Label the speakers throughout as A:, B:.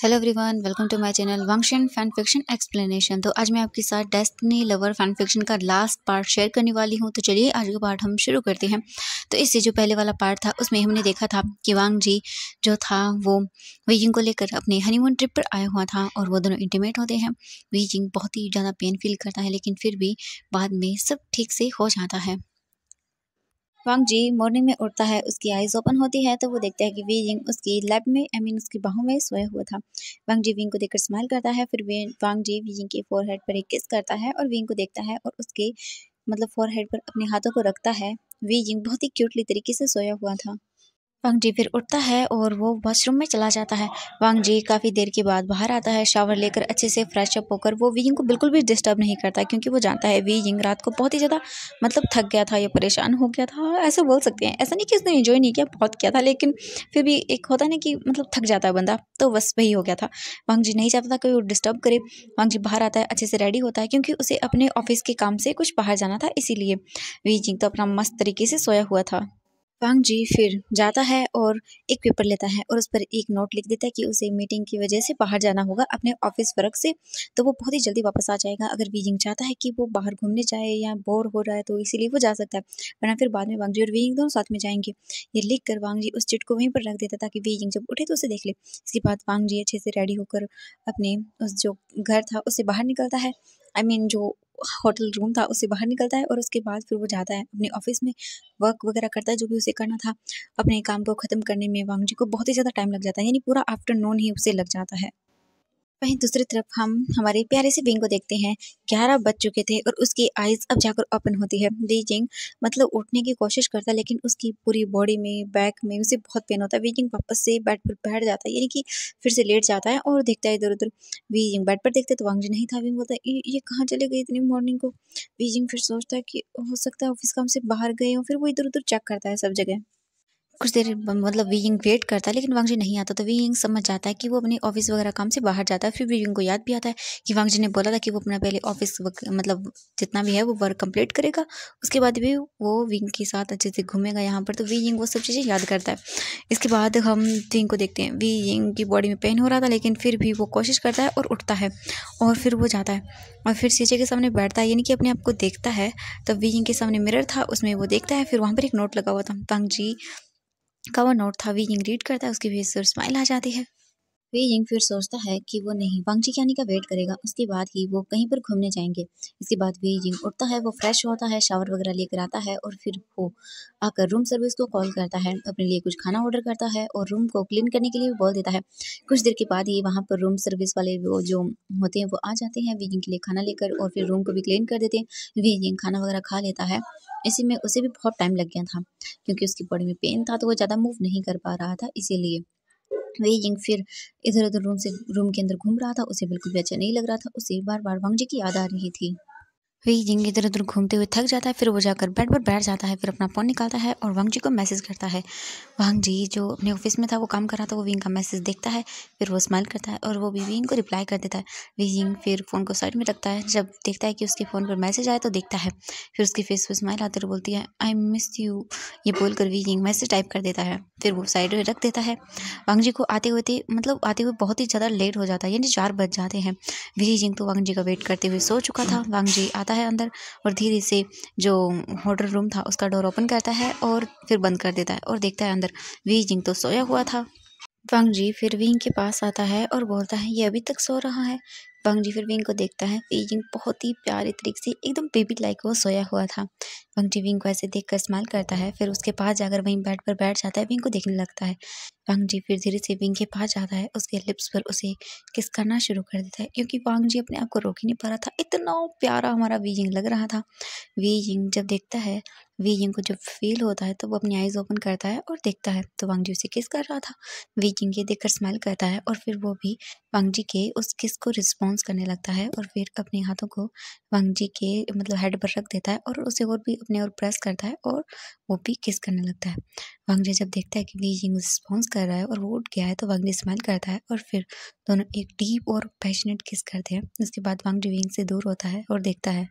A: Hello everyone, welcome to my channel Wangxian fan fiction explanation. तो आज मैं आपके साथ डेस्टिनी लवर फैन फिक्शन का लास्ट पार्ट शेयर करने वाली हूं। तो चलिए आज का पार्ट हम शुरू करते हैं। तो इससे जो पहले वाला पार्ट था उसमें हमने देखा था कि वांग जी जो था वो वी जिंग को लेकर अपने हनीमून ट्रिप पर आया हुआ था और वो दोनों इंटीमेट होते हैं। वी जिंग बहुत ही ज़्यादा पेन फील करता है लेकिन फिर भी बाद में सब ठीक से हो जाता है। वांग जी मॉर्निंग में उठता है, उसकी आईज ओपन होती है तो वो देखता है कि वी जिंग उसकी लैब में उसकी बाहों में सोया हुआ था। वांग जी विंग को देखकर स्माइल करता है, फिर वांग जी वी जिंग के फोरहेड पर एक किस करता है और विंग को देखता है और उसके फोरहेड पर अपने हाथों को रखता है। वी जिंग बहुत ही क्यूटली तरीके से सोया हुआ था। वांग जी फिर उठता है और वो वॉशरूम में चला जाता है। वांग जी काफ़ी देर के बाद बाहर आता है, शावर लेकर अच्छे से फ्रेश अप होकर वो वी जिंग को बिल्कुल भी डिस्टर्ब नहीं करता क्योंकि वो जानता है वी जिंग रात को बहुत ही ज़्यादा थक गया था या परेशान हो गया था, ऐसे बोल सकते हैं। ऐसा नहीं कि उसने एंजॉय नहीं किया, बहुत किया था, लेकिन फिर भी एक होता है ना कि थक जाता है बंदा, तो बस वही हो गया था। वांग जी नहीं चाहता था कि वो डिस्टर्ब करे। वांग जी बाहर आता है, अच्छे से रेडी होता है क्योंकि उसे अपने ऑफिस के काम से कुछ बाहर जाना था, इसीलिए वी जिंग तो अपना मस्त तरीके से सोया हुआ था। वांग जी फिर जाता है और एक पेपर लेता है और उस पर एक नोट लिख देता है कि उसे मीटिंग की वजह से बाहर जाना होगा अपने ऑफिस वर्क से, तो वो बहुत ही जल्दी वापस आ जाएगा। अगर वीजिंग चाहता है कि वो बाहर घूमने जाए या बोर हो रहा है तो इसीलिए वो जा सकता है, वरना फिर बाद में वांग जी और वीजिंग दोनों साथ में जाएंगे। ये लिख कर वांग जी उस चिट को वहीं पर रख देता ताकि वीजिंग जब उठे तो उसे देख ले। इसके बाद वांग जी अच्छे से रेडी होकर अपने उस जो घर था उससे बाहर निकलता है। जो होटल रूम था उससे बाहर निकलता है और उसके बाद फिर वो जाता है अपने ऑफिस में, वर्क वगैरह करता है जो भी उसे करना था। अपने काम को ख़त्म करने में वांग जी को बहुत ही ज़्यादा टाइम लग जाता है, यानी पूरा आफ्टरनून ही उसे लग जाता है। वहीं दूसरी तरफ हम हमारे प्यारे से विंग को देखते हैं। 11 बज चुके थे और उसकी आइज़ अब जाकर ओपन होती है। वीजिंग उठने की कोशिश करता है लेकिन उसकी पूरी बॉडी में, बैक में उसे बहुत पेन होता है। वीजिंग वापस से बेड पर बैठ जाता है, यानी कि फिर से लेट जाता है और देखता है इधर-उधर। वीजिंग बेड पर देखते तो वांग जी नहीं था। विंग बोलता है, ये कहाँ चले गए इतनी मॉर्निंग को? वीजिंग फिर सोचता है कि हो सकता है ऑफ़िस काम से बाहर गए हों, फिर वो इधर-उधर चेक करता है सब जगह। कुछ देर वीइंग वेट करता है लेकिन वांग जी नहीं आता, तो वीइंग समझ जाता है कि वो अपने ऑफिस वगैरह काम से बाहर जाता है। फिर वीइंग को याद भी आता है कि वांग जी ने बोला था कि वो अपना पहले ऑफिस जितना भी है वो वर्क कंप्लीट करेगा, उसके बाद भी वो विंग के साथ अच्छे से घूमेगा यहाँ पर। तो वीइंग वो सब चीज़ें याद करता है। इसके बाद हम विंग को देखते हैं। विंग की बॉडी में पेन हो रहा था लेकिन फिर भी वो कोशिश करता है और उठता है और फिर वो जाता है और फिर शीशे के सामने बैठता है, यानी कि अपने आप को देखता है। तब विंग के सामने मिरर था, उसमें वो देखता है, फिर वहाँ पर एक नोट लगा हुआ था। वांग जी का वो नोट था। वी यिंग रीड करता है, उसके फेस पर स्माइल आ जाती है। वे यिंग फिर सोचता है कि वो नहीं, वांग जी के आने का वेट करेगा, उसके बाद ही वो कहीं पर घूमने जाएंगे। इसके बाद वे यिंग उठता है, वो फ्रेश होता है, शावर वगैरह लेकर आता है और फिर वो आकर रूम सर्विस को कॉल करता है, अपने लिए कुछ खाना ऑर्डर करता है और रूम को क्लीन करने के लिए भी बोल देता है। कुछ देर के बाद ही वहाँ पर रूम सर्विस वाले वो जो होते हैं वो आ जाते हैं वे यिंग के लिए खाना लेकर और फिर रूम को भी क्लीन कर देते हैं। वे यिंग खाना वगैरह खा लेता है। इसी में उसे भी बहुत टाइम लग गया था क्योंकि उसकी बॉडी में पेन था, तो वो ज़्यादा मूव नहीं कर पा रहा था, इसीलिए वही जिंग फिर इधर-उधर रूम के अंदर घूम रहा था। उसे बिल्कुल भी अच्छा नहीं लग रहा था। उसे बार-बार वांग जी की याद आ रही थी। वही जिंग इधर-उधर घूमते हुए थक जाता है, फिर वो जाकर बेड पर बैठ जाता है, फिर अपना फ़ोन निकालता है और वांग जी को मैसेज करता है। वांग जी जो अपने ऑफिस में था वो काम कर रहा था, वो विंग का मैसेज देखता है, फिर वो स्माइल करता है और वो भी विंग को रिप्लाई कर देता है। विंग फिर फ़ोन को साइड में रखता है, जब देखता है कि उसके फ़ोन पर मैसेज आया तो देखता है, फिर उसके फेस पे स्माइल आती है और बोलती है आई मिस यू। ये बोलकर विंग मैसेज टाइप कर देता है, फिर वो साइड में रख देता है। वांग जी को आते हुए बहुत ही ज़्यादा लेट हो जाता है, यानी 4 बज जाते हैं। वी जिंग तो वांग जी का वेट करते हुए सो चुका था। वांग जी आता है अंदर और धीरे से जो होटल रूम था उसका डोर ओपन करता है और फिर बंद कर देता है और देखता है अंदर वी जिंग तो सोया हुआ था। वांग जी फिर विंग के पास आता है और बोलता है ये अभी तक सो रहा है। वांग जी फिर विंग को देखता है। विंग बहुत ही प्यारे तरीके से एकदम बेबी लाइक वो सोया हुआ था। वांग जी विंग को ऐसे देखकर स्माइल करता है, फिर उसके पास जाकर वहीं बेड पर बैठ जाता है, विंग को देखने लगता है। वांग जी फिर धीरे से विंग के पास जाता है, उसके लिप्स पर उसे किस करना शुरू कर देता है क्योंकि वांग जी अपने आप को रोक ही नहीं पा रहा था। इतना प्यारा हमारा विंग लग रहा था। विंग जब देखता है, विंग को जब फील होता है तो वो अपनी आईज ओपन करता है और देखता है तो वांग जी उसे किस कर रहा था। वी जिंग ये देखकर स्माइल करता है और फिर वो भी वांग जी के उस किस को रिस्पॉन्स करने लगता है और फिर अपने हाथों को वांग जी के हेड पर रख देता है और उसे और भी अपने और प्रेस करता है और वो भी किस करने लगता है। वांग जी जब देखता है कि वी जिंग रिस्पॉन्स कर रहा है और वो उठ गया है तो वांग जी स्माइल करता है और फिर दोनों एक डीप और पैशनेट किस करते हैं। उसके बाद वांग जी विंग से दूर होता है और देखता है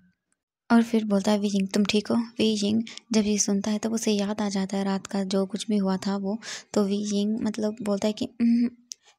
A: और फिर बोलता है वी जिंग तुम ठीक हो? वी जिंग जब ये सुनता है तब उसे याद आ जाता है रात का जो कुछ भी हुआ था वो। तो वी जिंग बोलता है कि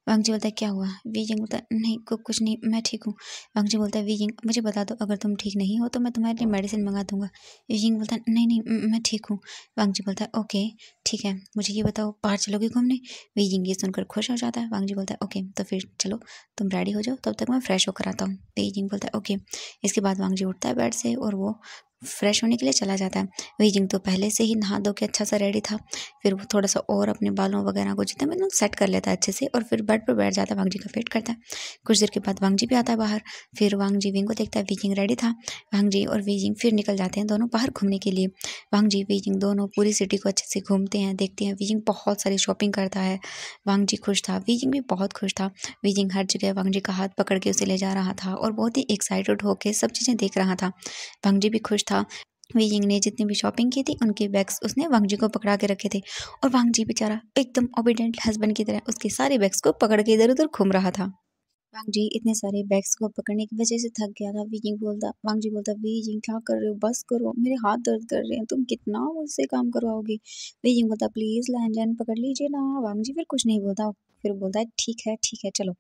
A: वांग जी बोलता है क्या हुआ? वीजिंग बोलता है नहीं कुछ नहीं, मैं ठीक हूँ। वांग जी बोलता है वीजिंग मुझे बता दो, अगर तुम ठीक नहीं हो तो मैं तुम्हारे लिए मेडिसिन मंगा दूंगा। वीजिंग बोलता है नहीं नहीं मैं ठीक हूँ। वांग जी बोलता है ओके ठीक है, मुझे ये बताओ बाहर चलोगे घूमने? वीजिंग ये सुनकर खुश हो जाता है। वांग जी बोलता है ओके तो फिर चलो, तुम रेडी हो जाओ, तब तक मैं फ्रेश होकर आता हूँ। वीजिंग बोलता है ओके। इसके बाद वांग जी उठता है बेड से और वो फ्रेश होने के लिए चला जाता है। वीजिंग तो पहले से ही नहा धो के अच्छा सा रेडी था। फिर वो थोड़ा सा और अपने बालों वगैरह को जितना मतलब सेट कर लेता है अच्छे से, और फिर बेड पर बैठ जाता है, वांग जी का वेट करता है। कुछ देर के बाद वांग जी भी आता है बाहर। फिर वांग जी विंग को देखता है, वीजिंग रेडी था। वांग जी और वीजिंग फिर निकल जाते हैं दोनों बाहर घूमने के लिए। वांग जी वीजिंग दोनों पूरी सिटी को अच्छे से घूमते हैं, देखते हैं। वीजिंग बहुत सारी शॉपिंग करता है। वांग जी खुश था, वीजिंग भी बहुत खुश था। वीजिंग हर जगह वांग जी का हाथ पकड़ के उसे ले जा रहा था और बहुत ही एक्साइटेड होकर सब चीज़ें देख रहा था। वांग जी भी खुश था। वीजिंग ने जितनी भी शॉपिंग की थी उनके बैग्स उसने वांग जी को पकड़ा के रखे थे, और वांग जी बेचारा एकदम ओबीडिएंट हस्बैंड की तरह उसके सारे बैग्स को पकड़ के इधर उधर घूम रहा था। वांग जी इतने सारे बैग्स को पकड़ने की वजह से थक गया था। वांग जी बोलता वीजिंग क्या कर रहे हो, बस करो, मेरे हाथ दर्द कर रहे हैं, तुम कितना मुझसे काम करवाओगे? वीजिंग बोलता प्लीज लाइन पकड़ लीजिए ना। वांग जी फिर कुछ नहीं बोलता, फिर बोलता है ठीक है चलो।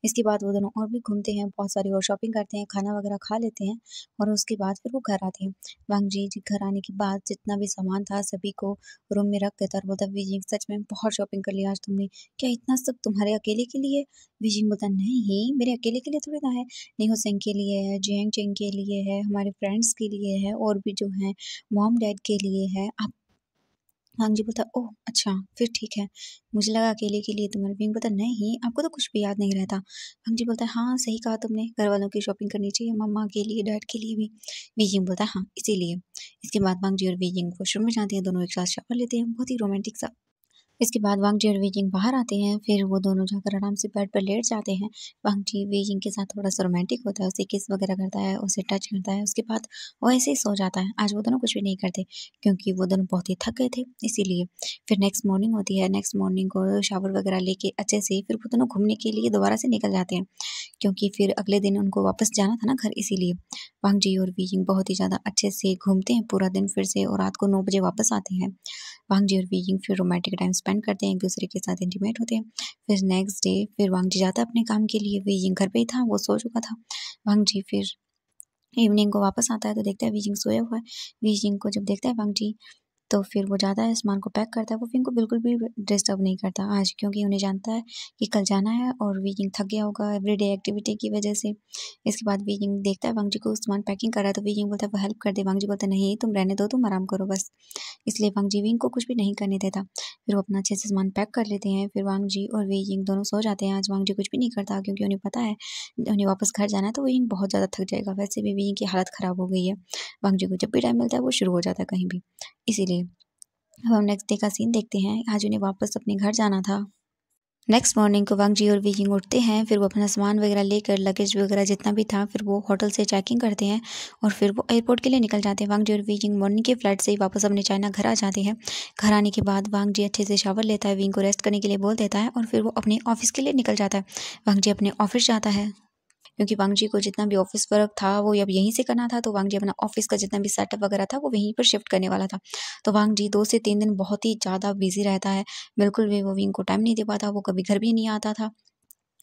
A: इसके बाद वो दोनों और भी घूमते हैं, बहुत सारी और शॉपिंग करते हैं, खाना वगैरह खा लेते हैं, और उसके बाद फिर वो घर आते हैं। वांग जी घर आने के बाद जितना भी सामान था सभी को रूम में रख देता और बोलता वीजिंग सच में बहुत शॉपिंग कर लिया आज तुमने, क्या इतना सब तुम्हारे अकेले के लिए? बीजिंग बोलता नहीं, मेरे अकेले के लिए थोड़ी ना है, नेहो सिंह के लिए है, जियांग चेंग के लिए है, हमारे फ्रेंड्स के लिए है, और भी जो हैं मॉम डैड के लिए है। आप वांग जी बोलता ओह अच्छा फिर ठीक है, मुझे लगा अकेले के लिए तुम्हारे। विंग बोलता नहीं, आपको तो कुछ भी याद नहीं रहता। वांग जी बोलता है हाँ सही कहा तुमने, घर वालों की शॉपिंग करनी चाहिए, मम्मा के लिए डैड के लिए भी। बीजिंग बोलता है हाँ इसीलिए। इसके बाद वांग जी और बीजिंग वॉशरूम में जाते हैं, दोनों एक साथ शावर लेते हैं, बहुत ही रोमांटिक सा। इसके बाद वांग जी और वीजिंग बाहर आते हैं, फिर वो दोनों जाकर आराम से बेड पर लेट जाते हैं। वांग जी वीजिंग के साथ थोड़ा सा रोमांटिक होता है, उसे किस वगैरह करता है, उसे टच करता है, उसके बाद वो ऐसे ही सो जाता है। आज वो दोनों कुछ भी नहीं करते क्योंकि वो दोनों बहुत ही थक गए थे, इसीलिए। फिर नेक्स्ट मॉर्निंग होती है, नेक्स्ट मॉर्निंग को शावर वगैरह लेके अच्छे से फिर वो दोनों घूमने के लिए दोबारा से निकल जाते हैं, क्योंकि फिर अगले दिन उनको वापस जाना था ना घर, इसीलिए। वांग जी और वीजिंग बहुत ही ज़्यादा अच्छे से घूमते हैं पूरा दिन फिर से, और रात को 9 बजे वापस आते हैं। वांग जी और वीजिंग फिर रोमांटिक टाइम स्पेंड करते हैं, एक दूसरे के साथ इंटीमेट होते हैं। फिर नेक्स्ट डे फिर वांग जी जाता है अपने काम के लिए, वीजिंग घर पे ही था, वो सो चुका था। वांग जी फिर इवनिंग को वापस आता है तो देखता है वीजिंग सोया हुआ है। वीजिंग को जब देखता है वांग जी तो फिर वो जाता है, सामान को पैक करता है। वो विंग को बिल्कुल भी डिस्टर्ब नहीं करता आज, क्योंकि उन्हें जानता है कि कल जाना है और विंग थक गया होगा एवरीडे एक्टिविटी की वजह से। इसके बाद विंग देखता है वांग जी को सामान पैकिंग कर रहा है, तो विंग बोलता है वो हेल्प कर दे। वांग जी बोलता है नहीं तुम रहने दो, तुम आराम करो बस। इसलिए वांग जी विंग को कुछ भी नहीं करने देता। फिर वो अपना अच्छे से सामान पैक कर लेते हैं, फिर वांग जी और विंग दोनों सो जाते हैं। आज वांग जी कुछ भी नहीं करता क्योंकि उन्हें पता है उन्हें वापस घर जाना है, तो विंग बहुत ज़्यादा थक जाएगा। वैसे भी विंग की हालत ख़राब हो गई है। वांग जी को जब भी टाइम मिलता है वो शुरू हो जाता है कहीं भी, इसीलिए। अब हम नेक्स्ट डे का सीन देखते हैं। आज उन्हें वापस अपने घर जाना था। नेक्स्ट मॉर्निंग को वांग जी और वीजिंग उठते हैं, फिर वो अपना सामान वगैरह लेकर लगेज वगैरह जितना भी था फिर वो होटल से चेकिंग करते हैं और फिर वो एयरपोर्ट के लिए निकल जाते हैं। वांग जी और वीजिंग मॉर्निंग के फ्लाइट से ही वापस अपने चाइना घर आ जाते हैं। घर आने के बाद वांग जी अच्छे से शावर लेता है, विंग को रेस्ट करने के लिए बोल देता है और फिर वो अपने ऑफिस के लिए निकल जाता है। वांग जी अपने ऑफिस जाता है क्योंकि वांग जी को जितना भी ऑफिस वर्क था वो अब यहीं से करना था, तो वांग जी अपना ऑफिस का जितना भी सेटअप वगैरह था वो वहीं पर शिफ्ट करने वाला था। तो वांग जी 2 से 3 दिन बहुत ही ज़्यादा बिजी रहता है, बिल्कुल भी वो विंग को टाइम नहीं दे पाता, वो कभी घर भी नहीं आता था।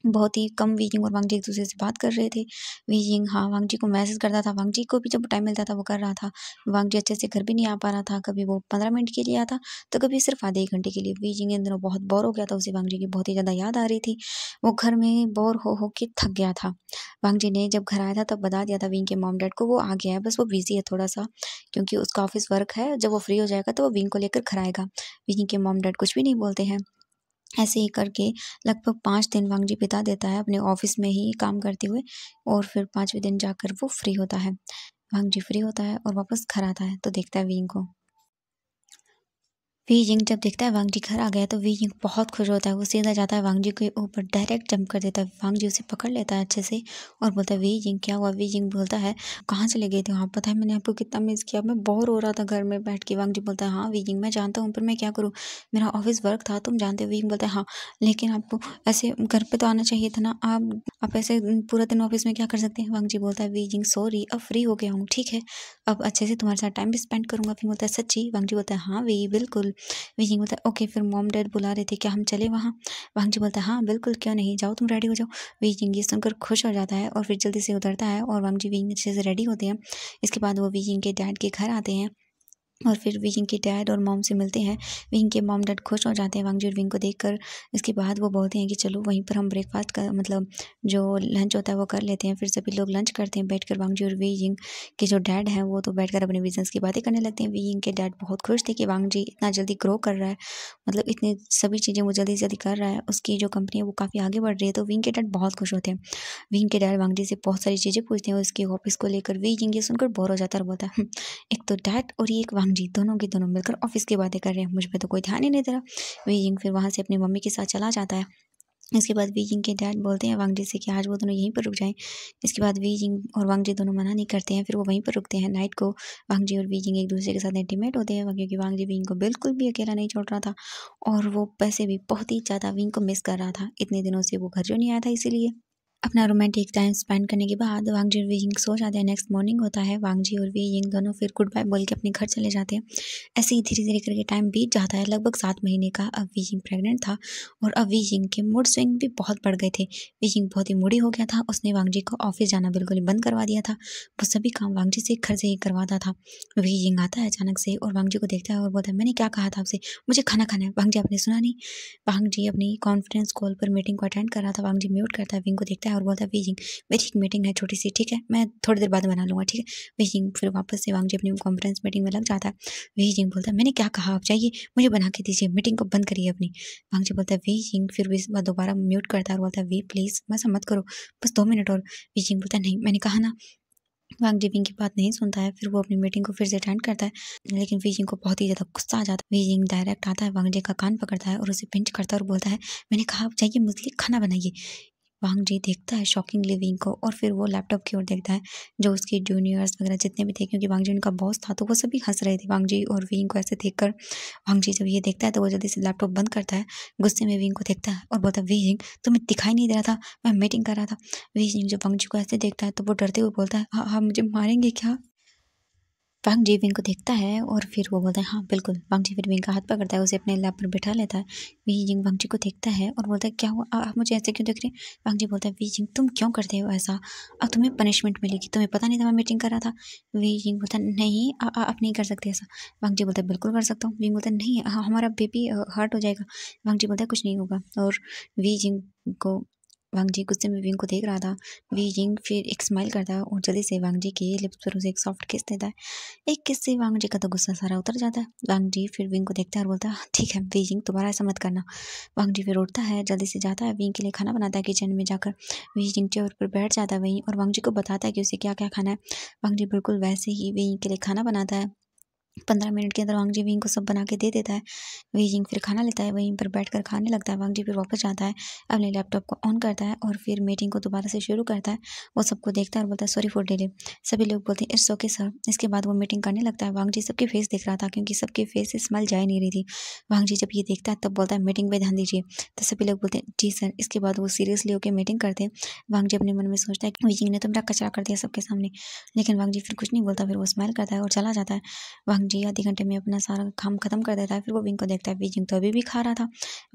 A: बहुत ही कम वीजिंग और वांग जी एक दूसरे से बात कर रहे थे। वीजिंग हाँ वांग जी को मैसेज करता था, वांग जी को भी जब टाइम मिलता था वो कर रहा था। वांग जी अच्छे से घर भी नहीं आ पा रहा था, कभी वो 15 मिनट के लिए आता तो कभी सिर्फ आधे 1 घंटे के लिए। वीजिंग इन दिनों बहुत बोर हो गया था, उसे वांग जी की बहुत ही ज़्यादा याद आ रही थी। वो घर में बोर हो के थक गया था। वांग जी ने जब घर आया था तब बता दिया था विंग के मॉम डैड को वो आ गया है, बस वो बिजी है थोड़ा सा क्योंकि उसका ऑफिस वर्क है, जब वो फ्री हो जाएगा तो वो विंग को लेकर घर आएगा। विंग के मॉम डैड कुछ भी नहीं बोलते हैं। ऐसे ही करके लगभग 5 दिन वांग जी बिता देता है अपने ऑफिस में ही काम करते हुए, और फिर 5वें दिन जाकर वो फ्री होता है। वांग जी फ्री होता है और वापस घर आता है तो देखता है विंग को। वी जिंग जब देखता है वांग जी घर आ गया तो वी जिंग बहुत खुश होता है, वो सीधा जाता है वांग जी के ऊपर डायरेक्ट जंप कर देता है। वांग जी उसे पकड़ लेता है अच्छे से और बोलता है वी जिंग क्या हुआ? वी जिंग बोलता है कहाँ चले गए थे आप? पता है मैंने आपको कितना मिस किया, मैं बोर हो रहा था घर में बैठ के। वांग जी बोलता है हाँ वी जिंग मैं जानता हूँ, पर मैं क्या करूँ, मेरा ऑफिस वर्क था, तुम जानते हो। वी जिंग बोलता है हाँ लेकिन आपको ऐसे घर पे तो आना चाहिए था ना, आप ऐसे पूरा दिन ऑफिस में क्या कर सकते हैं। वांग जी बोलता है वी जिंग सॉरी, अब फ्री हो गया हूँ, ठीक है, अब अच्छे से तुम्हारे साथ टाइम भी स्पेंड करूंगा। वी बोलता है सच्ची। वांग जी बोलता है हाँ वी बिल्कुल। वी जिंग बोलता है ओके, फिर मॉम डैड बुला रहे थे, क्या हम चले वहाँ। वांग जी बोलता है हाँ बिल्कुल, क्यों नहीं, जाओ तुम रेडी हो जाओ। वी जिंग ये सुनकर खुश हो जाता है और फिर जल्दी से उतरता है और वांग जी वी अच्छे से रेडी होते हैं। इसके बाद वो वी जिंग के डैड के घर आते हैं और फिर विंग के डैड और मॉम से मिलते हैं। विंग के मॉम डैड खुश हो जाते हैं वांग जी और विंग को देखकर। इसके बाद वो बोलते हैं कि चलो वहीं पर हम ब्रेकफास्ट का मतलब जो लंच होता है वो कर लेते हैं। फिर सभी लोग लंच करते हैं बैठकर। वांग जी और विंग के जो डैड हैं वो तो बैठकर अपने बिजनेस की बातें करने लगते हैं। विंग के डैड बहुत खुश थे कि वांग जी इतना जल्दी ग्रो कर रहा है, मतलब इतनी सभी चीज़ें वो जल्दी जल्दी कर रहा है, उसकी जो कंपनी है वो काफ़ी आगे बढ़ रही है। तो विंग के डैड बहुत खुश होते हैं। विंग के डैड वांग जी से बहुत सारी चीज़ें पूछते हैं उसके ऑफिस को लेकर। विंग ये सुनकर बोर हो जाता है और बोलता है एक तो डैड और ये एक वांग जी, दोनों के दोनों मिलकर ऑफिस की बातें कर रहे हैं, मुझ पे तो कोई ध्यान ही नहीं दे रहा। वी फिर वहाँ से अपनी मम्मी के साथ चला जाता है। इसके बाद वी के डैड बोलते हैं वांग जी से कि आज वो दोनों यहीं पर रुक जाएं। इसके बाद वी और वांग जी दोनों मना नहीं करते हैं, फिर वो वहीं पर रुकते हैं नाइट को। वांग जी और वी एक दूसरे के साथ इंटीमेट होते हैं क्योंकि वांग जी को बिल्कुल भी अकेला नहीं छोड़ रहा था और वो पैसे भी बहुत ही ज़्यादा विंग को मिस कर रहा था। इतने दिनों से वो घर जो नहीं आया था इसीलिए। अपना रोमांटिक टाइम स्पेंड करने के बाद वांग जी और वी जिंग सो जाते हैं। नेक्स्ट मॉर्निंग होता है, वांग जी और वी जिंग दोनों फिर गुड बाय बोल के अपने घर चले जाते हैं। ऐसे ही धीरे धीरे करके टाइम बीत जाता है। लगभग 7 महीने का अब वी जिंग प्रेग्नेंट था और अब वी जिंग के मूड स्विंग भी बहुत बढ़ गए थे। वी जिंग बहुत ही मूडी हो गया था। उसने वांग जी को ऑफिस जाना बिल्कुल ही बंद करवा दिया था। वो सभी काम वांग जी से घर से ही करवाता था। वी जिंग आता है अचानक से और वांग जी को देखता है और बोलता है मैंने क्या कहा था आपसे, मुझे खाना खाना है। वांग जी आपने सुना नहीं। वांग जी अपनी कॉन्फ्रेंस कॉल पर मीटिंग को अटेंड कर रहा था। वांग जी म्यूट करता है, विंग को देखता है और बोलता है वी जिंग मेरी एक मीटिंग है छोटी सी, ठीक है, मैं थोड़ी देर बाद बना लूँगा, ठीक है। वी जिंग फिर वापस से वांग जी अपनी कॉन्फ्रेंस मीटिंग में लग जाता है। वी जिंग बोलता है मैंने क्या कहा, आप जाइए मुझे बना के दीजिए, मीटिंग को बंद करिए अपनी। वांग जी बोलता है वी जिंग, फिर भी दोबारा म्यूट करता है और बोलता है वी प्लीज़ वैसा मत करो, बस 2 मिनट और। वी जिंग बोलता है नहीं मैंने कहा ना। वांग जी विंग की बात नहीं सुनता है। फिर वो अपनी मीटिंग को फिर से अटेंड करता है, लेकिन वी जिंग को बहुत ही ज़्यादा गुस्सा आ जाता है। वी जिंग डायरेक्ट आता है, वांग जी का कान पकड़ता है और उसे पिंच करता है और बोलता है मैंने कहा आप जाइए मुझे लिए खाना बनाइए। वांग जी देखता है शॉकिंगली विंग को और फिर वो लैपटॉप की ओर देखता है जो उसके जूनियर्स वगैरह जितने भी थे, क्योंकि वांग जी उनका बॉस था, तो वो सभी हंस रहे थे वांग जी और विंग को ऐसे देखकर। वांग जी जब ये देखता है तो वो जल्दी से लैपटॉप बंद करता है, गुस्से में विंग को देखता है और बोलता है विंग तुम्हें दिखाई नहीं दे रहा था मैं मीटिंग कर रहा था। विंग जब वांग जी को ऐसे देखता है तो वो डरते हुए बोलता है हाँ हाँ मुझे मारेंगे क्या। वांग जी विंग को देखता है और फिर वो बोलता है हाँ बिल्कुल। वांग जी फिर विंग का हाथ पकड़ता है, उसे अपने लैप पर बिठा लेता है। वी जिंग वांग जी को देखता है और बोलता है क्या हुआ, आप मुझे ऐसे क्यों देख रहे हैं। वांग जी बोलता है वी जिंग तुम क्यों करते हो ऐसा, अब तुम्हें पनिशमेंट मिलेगी, तुम्हें पता नहीं था मैं मीटिंग कर रहा था। वी जिंग बोलता है नहीं आप नहीं कर सकते ऐसा। वांग जी बोलता है बिल्कुल कर सकता हूँ। विंग बोलता है नहीं हमारा बेबी हर्ट हो जाएगा। वांग जी बोलता है कुछ नहीं होगा और वी जिंग को वांग जी गुस्से में विंग को देख रहा था। वी जिंग फिर एक स्माइल करता है और जल्दी से वांग जी के लिप्स पर उसे एक सॉफ्ट किस देता है। एक किस से वांग जी का तो गुस्सा सारा उतर जाता है। वांग जी फिर विंग को देखता है और बोलता है ठीक है वी जिंग दोबारा ऐसा मत करना। वांग जी फिर उठता है, जल्दी से जाता है विंग के लिए खाना बनाता है किचन में जाकर। वी जिंग चेयर पर बैठ जाता है वहीं और वांग जी को बताता है कि उसे क्या क्या खाना है। वांग जी बिल्कुल वैसे ही विंग के लिए खाना बनाता है। 15 मिनट के अंदर वांग जी विंग को सब बना के दे देता है। वी जिंग फिर खाना लेता है, वहीं पर बैठकर खाने लगता है। वांग जी फिर वापस जाता है, अपने लैपटॉप को ऑन करता है और फिर मीटिंग को दोबारा से शुरू करता है। वो सबको देखता है और बोलता है सॉरी फॉर डिले। सभी लोग बोलते हैं इट्स ओके सर। इसके बाद वो मीटिंग करने लगता है। वांग जी सबके फेस देख रहा था क्योंकि सबके फेस से स्माइल जा ही नहीं रही थी। वांग जी जब ये देखता है तब बोलता है मीटिंग पे ध्यान दीजिए। तो सभी लोग बोलते हैं जी सर। इसके बाद वो सीरियसली होकर मीटिंग करते हैं। वांग जी अपने मन में सोचता है कि वी जिंग ने तो मेरा कचरा कर दिया सबके सामने, लेकिन वांग जी फिर कुछ नहीं बोलता। फिर वो स्माइल करता है और चला जाता है। वांग जी आधे घंटे में अपना सारा काम खत्म कर देता है। फिर वो विंग को देखता है, विंग तो अभी भी खा रहा था।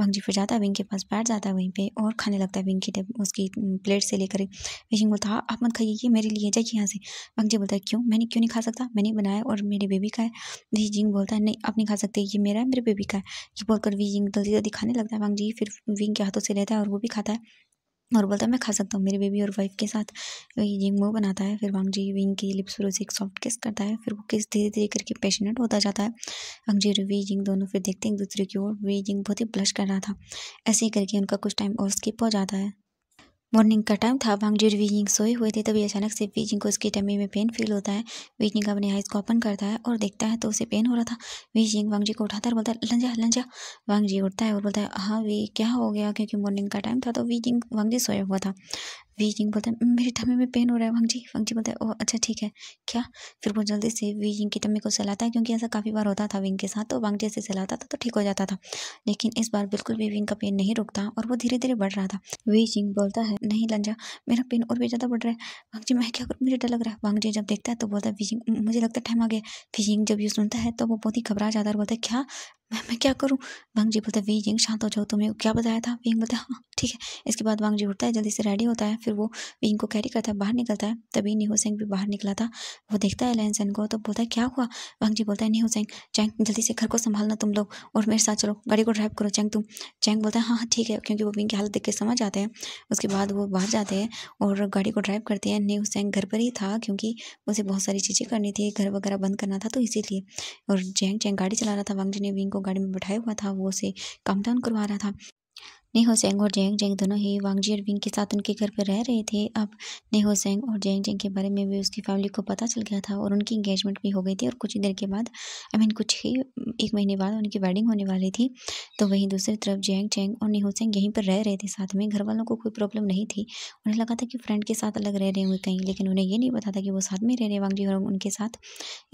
A: वांग जी फिर जाता है विंग के पास, बैठ जाता है वहीं पे और खाने लगता है विंग की उसकी प्लेट से लेकर। विंग बोलता है आप मत खाइए, ये मेरे लिए, जाइए यहाँ से। वांग जी बोलता है क्यों, मैंने क्यों नहीं खा सकता, मैंने बनाया और मेरे बेबी का है। विंग बोलता है नहीं आप नहीं खा सकते, ये मेरा है मेरे बेबी का है। ये बोलकर विंग जल्दी जल्दी खाने लगता है। वांग जी फिर विंग के हाथों से लेता है और वो भी खाता है और बोलता है मैं खा सकता हूँ मेरे बेबी और वाइफ के साथ। ये मुंह बनाता है। फिर वांग जी विंग की लिप्स पर उसे एक सॉफ्ट किस करता है। फिर वो किस धीरे धीरे करके पैशनेट होता जाता है। वांग जी और वी जिंग दोनों फिर देखते हैं एक दूसरे की ओर। वी जिंग बहुत ही ब्लश कर रहा था। ऐसे ही करके उनका कुछ टाइम और स्किप हो जाता है। मॉर्निंग का टाइम था। वांग जी और वी जिंग सोए हुए थे, तभी अचानक से वी जिंग को उसकी टमी में पेन फील होता है। वी जिंग अपने आइज को ओपन करता है और देखता है तो उसे पेन हो रहा था। वी जिंग वांग जी को उठाता है और बोलता है लंजा लंजा। वांग जी उठता है और बोलता है हाँ वी क्या हो गया, क्योंकि मॉर्निंग का टाइम था तो वी जिंग वांग जी सोया हुआ था। वी जिंग बोलता है मेरी टमी में पेन हो रहा है वांग जी। वांग जी बोलता है ओह अच्छा ठीक है क्या। फिर वो जल्दी से वी जिंग की टमी को सहलाता है, क्योंकि ऐसा काफ़ी बार होता था विंग के साथ, तो वांग जी से सहलाता था तो ठीक हो जाता था। लेकिन इस बार बिल्कुल भी विंग का पेन नहीं रुकता और वो धीरे धीरे बढ़ रहा था। वी जिंग बोलता है नहीं लंजा, मेरा पेन और भी ज़्यादा बढ़ रहा है। वांग जी मैं क्या करूँ, मुझे डर लग रहा है। वांग जी जब देखता है तो बोलता है वी जिंग मुझे लगता है टाइम आ गया। वी जिंग जब ये सुनता है तो वो बहुत ही घबरा जाता है और बोलता है क्या, मैं क्या करूँ। वांग जी बोलता है वी जिंग शांत हो जाओ, तुम्हें क्या बताया था। विंग बोलता है हाँ ठीक है। इसके बाद वांग जी उठता है, जल्दी से रेडी होता है, फिर वो विंग को कैरी करता है, बाहर निकलता है। तभी नी हुसैन भी बाहर निकला था। वो देखता है लैनसन को तो बोलता है क्या हुआ। वांग जी बोलता है नी हुसैन चैंग जल्दी से घर को संभालना तुम लोग और मेरे साथ चलो, गाड़ी को ड्राइव करो चैंग तुम। चैंग बोलता है हाँ हाँ ठीक है, क्योंकि वो विंग की हालत देख के समझ जाते हैं। उसके बाद वो बाहर जाते हैं और गाड़ी को ड्राइव करते हैं। नी हुसैन घर पर ही था, क्योंकि उसे बहुत सारी चीज़ें करनी थी, घर वगैरह बंद करना था, तो इसीलिए। और चैंग चैंग गाड़ी चला रहा था। वांग जी ने विंग को गाड़ी में बैठाया हुआ था, वो उसे काम डाउन करवा रहा था। नेहो सेंग और जेंग जेंग दोनों ही वांगजी और विंग के साथ उनके घर पर रह रहे थे। अब नेहो सेंग और जेंग जेंग के बारे में भी उसकी फैमिली को पता चल गया था और उनकी एंगेजमेंट भी हो गई थी, और कुछ ही देर के बाद कुछ ही 1 महीने बाद उनकी वेडिंग होने वाली थी। तो वहीं दूसरी तरफ जेंग जेंग और नेहो सेंग यहीं पर रह रहे थे साथ में। घर वालों को कोई प्रॉब्लम नहीं थी, उन्हें लगा था कि फ्रेंड के साथ अलग रह रहे होंगे कहीं, लेकिन उन्हें ये नहीं पता था कि वो साथ में रह रहे हैं वांगजी और उनके साथ।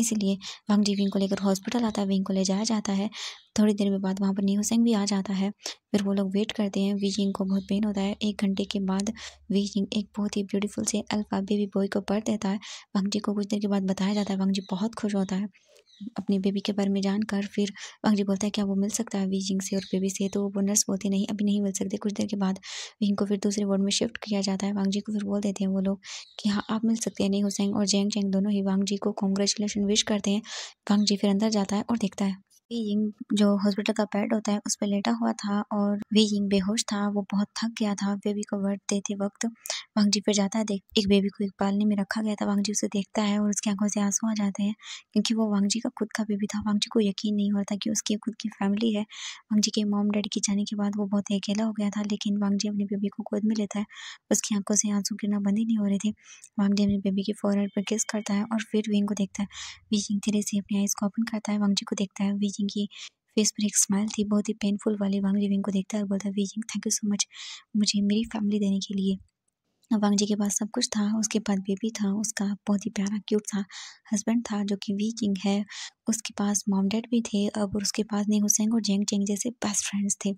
A: इसीलिए वांगजी विंग को लेकर हॉस्पिटल आता है, विंग को ले जाया जाता है। थोड़ी देर में बाद वहाँ पर नेहो सेंग भी आ जाता है। फिर वो लोग वेट करते हैं। वी जिंग को बहुत पेन होता है। 1 घंटे के बाद वी जिंग एक बहुत ही ब्यूटीफुल से अल्फा बेबी बॉय को बर्थ देता है। वांग जी को कुछ देर के बाद बताया जाता है। वांग जी बहुत खुश होता है अपनी बेबी के बारे में जानकर। फिर वांग जी बोलता है क्या वो मिल सकता है वी जिंग से और बेबी से, तो वो नर्स बोलती है नहीं अभी नहीं मिल सकते। कुछ देर के बाद विंग को फिर दूसरे वार्ड में शिफ्ट किया जाता है। वांग जी को फिर बोल देते हैं वो लोग कि हाँ आप मिल सकते हैं। नहीं हुसैन और जेंग जेंग दोनों ही वांग जी को कॉन्ग्रेचुलेशन विश करते हैं। वांग जी फिर अंदर जाता है और देखता है वी यिंग जो हॉस्पिटल का बेड होता है उस पे लेटा हुआ था और वी यिंग बेहोश था। वो बहुत थक गया था बेबी को बर्थ देते वक्त। वांग जी फिर जाता है, देख एक बेबी को एक पालने में रखा गया था। वांग जी उसे देखता है और उसकी आंखों से आंसू आ जाते हैं, क्योंकि वो वांग जी का खुद का बेबी था। वांग जी को यकीन नहीं हो रहा था कि उसकी खुद की फैमिली है। वांग जी के मॉम डैडी के जाने के बाद वो बहुत ही अकेला हो गया था, लेकिन वांग जी अपने बेबी को गोद में लेता है। उसकी आंखों से आंसू गिरना बंद ही नहीं हो रहे थे। वांग जी अपने बेबी के फोरहेड पर किस करता है और फिर विंग को देखता है। वी जिंग धीरे से अपनी आइज को ओपन करता है, वांग जी को देखता है। वी जिंग की फेस पर एक स्माइल थी, बहुत ही पेनफुल वाली। वांग जी विंग को देखता है और बोलता है वी जिंग थैंक यू सो मच मुझे मेरी फैमिली देने के लिए। वांग जी के पास सब कुछ था, उसके पास बेबी था, उसका बहुत ही प्यारा क्यूट था हस्बैंड था जो कि वी किंग है। उसके पास मॉम डैड भी थे अब, और उसके पास नी हुसैन और जेंग जेंग जैसे बेस्ट फ्रेंड्स थे।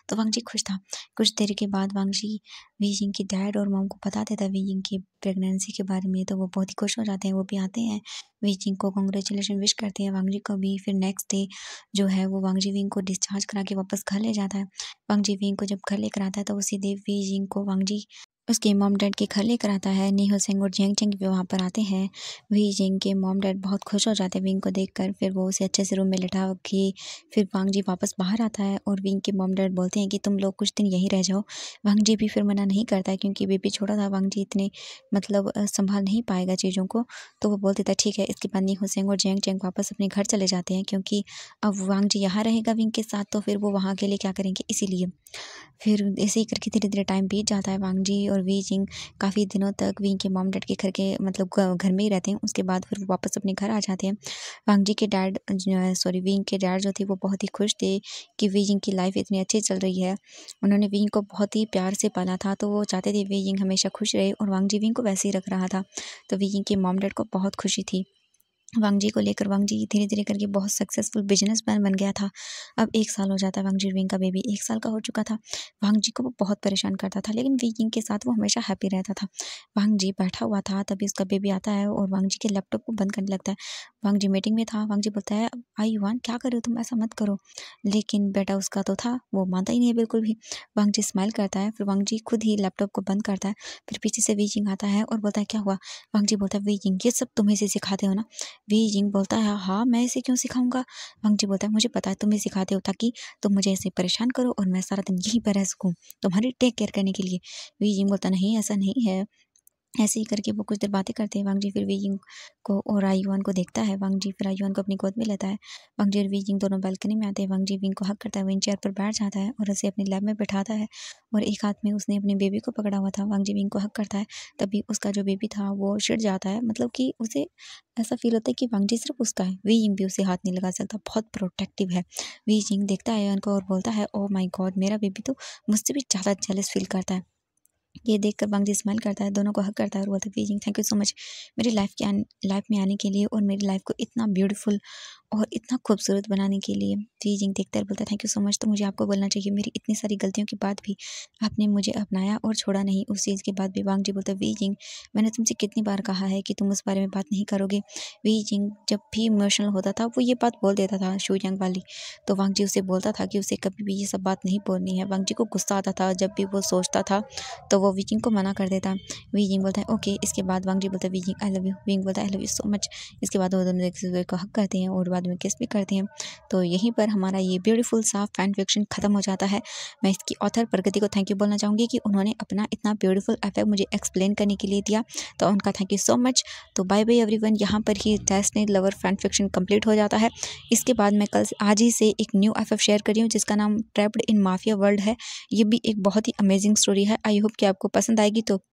A: तो वांग जी खुश था। कुछ देर के बाद वांग जी वी जिंग के डैड और मॉम को बता देता है वी जिंग की प्रेगनेंसी के बारे में, तो वो बहुत ही खुश हो जाते हैं। वो भी आते हैं, वी जिंग को कॉन्ग्रेचुलेशन विश करते हैं, वांग जी को भी। फिर नेक्स्ट डे जो है वो वांग जी विंग को डिस्चार्ज करा के वापस घर ले जाता है। वांग जी विंग को जब घर लेकर आता है तो उसी देव वी जिंग को वांग जी उसके मॉम डैड के घर लेकर आता है। नी हुसैन और जेंग जेंग भी वहाँ पर आते हैं। वी जिंग के मॉम डैड बहुत खुश हो जाते हैं विंग को देखकर। फिर वो उसे अच्छे से रूम में लिटा के फिर वांग जी वापस बाहर आता है और विंग के मॉम डैड बोलते हैं कि तुम लोग कुछ दिन यहीं रह जाओ। वांग जी भी फिर मना नहीं करता है, क्योंकि बेबी छोटा था, वांग जी इतने संभाल नहीं पाएगा चीज़ों को। तो वो बोल देता है ठीक है। इसके बाद नी हुसैन और जेंग जेंग वापस अपने घर चले जाते हैं, क्योंकि अब वांग जी यहाँ रहेगा विंग के साथ, तो फिर वो वहाँ के लिए क्या करेंगे, इसीलिए। फिर ऐसे ही करके धीरे-धीरे टाइम बीत जाता है। वांग जी और वी जिंग काफ़ी दिनों तक विंग के मॉम डैड के घर के घर में ही रहते हैं। उसके बाद फिर वो वापस अपने घर आ जाते हैं। वांग जी के डैड विंग के डैड जो थे वो बहुत ही खुश थे कि वी जिंग की लाइफ इतनी अच्छी चल रही है। उन्होंने विंग को बहुत ही प्यार से पाला था, तो वो चाहते थे वी जिंग हमेशा खुश रहे, और वांग जी विंग को वैसे ही रख रहा था। तो वी जिंग के मॉम डैड को बहुत खुशी थी वांग जी को लेकर। वांग जी धीरे-धीरे करके बहुत सक्सेसफुल बिज़नेसमैन बन गया था। अब 1 साल हो जाता है, वांग जी विंग का बेबी 1 साल का हो चुका था। वांग जी को वो बहुत परेशान करता था, लेकिन वी किंग के साथ वो हमेशा हैप्पी रहता था। वांग जी बैठा हुआ था, तभी उसका बेबी आता है और वांग जी के लैपटॉप को बंद करने लगता है। वांग जी मीटिंग में था, वांग जी बोलता है, "आई युआन क्या कर रहे हो तुम? ऐसा मत करो।" लेकिन बेटा उसका तो था, वो मानता ही नहीं है बिल्कुल भी। वांग जी स्माइल करता है, फिर वांग जी खुद ही लैपटॉप को बंद करता है। फिर पीछे से वी किंग आता है और बोलता है, "क्या हुआ?" वांग जी बोलता है, "वी किंग ये सब तुम इसे सिखाते हो ना?" वी जिंग बोलता है, हाँ मैं इसे क्यों सिखाऊंगा। वांग जी बोलता है, मुझे पता है तुम ही सिखाते हो ताकि तुम मुझे ऐसे परेशान करो और मैं सारा दिन यहीं पर रह सकूं तुम्हारी टेक केयर करने के लिए। वी जिंग बोलता नहीं ऐसा नहीं है। ऐसे ही करके वो कुछ देर बातें करते हैं। वांग जी फिर वी जिंग को और आयुआन को देखता है। वांग जी फिर आयुआन को अपनी गोद में लेता है। वांग जी और वी जिंग दोनों बालकनी में आते हैं। वांग जी विंग को हक करता है, विंग चेयर पर बैठ जाता है और उसे अपनी लैब में बैठाता है, और एक हाथ में उसने अपने बेबी को पकड़ा हुआ था। वांग जी विंग को हक करता है, तभी उसका जो बेबी था वो चिढ़ जाता है, मतलब कि उसे ऐसा फील होता है कि वांग जी सिर्फ उसका है, वी जिंग भी उसे हाथ नहीं लगा सकता, बहुत प्रोटेक्टिव है। वी जिंग देखता है आयुआन को और बोलता है, ओ माई गॉड मेरा बेबी तो मुझसे भी ज़्यादा जेलस फील करता है। ये देखकर वांग जी स्माइल करता है, दोनों को हग करता है और बोलता है wheezing thank you so much मेरी लाइफ में आने के लिए और मेरी लाइफ को इतना ब्यूटीफुल और इतना खूबसूरत बनाने के लिए। वीजिंग देखता है बोलता है थैंक यू सो मच। तो मुझे आपको बोलना चाहिए मेरी इतनी सारी गलतियों के बाद भी आपने मुझे अपनाया और छोड़ा नहीं। उस चीज़ के बाद भी वांग जी बोलता है वीजिंग मैंने तुमसे कितनी बार कहा है कि तुम उस बारे में बात नहीं करोगे। वीजिंग जब भी इमोशनल होता था वो ये बात बोल देता था शुयांग वाली। तो वांग जी उसे बोलता था कि उसे कभी भी ये सब बात नहीं बोलनी है। वांग जी को गुस्सा आता था जब भी वो सोचता था तो वो वीजिंग को मना कर देता। वीजिंग बोलता है ओके। इसके बाद वांग जी बोलता है wheezing I love you. Wheezing बोलता है I love you so much. इसके बाद वो दोनों एक दूसरे को हक करते हैं और बाद में किस भी करते हैं। तो यहीं पर हमारा ये ब्यूटीफुल सा फैन फिक्शन खत्म हो जाता है। मैं इसकी ऑथर प्रगति को थैंक यू बोलना चाहूँगी कि उन्होंने अपना इतना ब्यूटीफुल इफेक्ट मुझे एक्सप्लेन करने के लिए दिया, तो उनका थैंक यू सो मच। तो बाय बाय एवरीवन, यहाँ पर ही Destiny Lover fan fiction complete हो जाता है। इसके बाद मैं आज ही से एक न्यू एफ शेयर कर रही हूँ जिसका नाम ट्रैप्ड इन माफिया वर्ल्ड है। ये भी एक बहुत ही अमेजिंग स्टोरी है। आई होप कि आपको पसंद आएगी। तो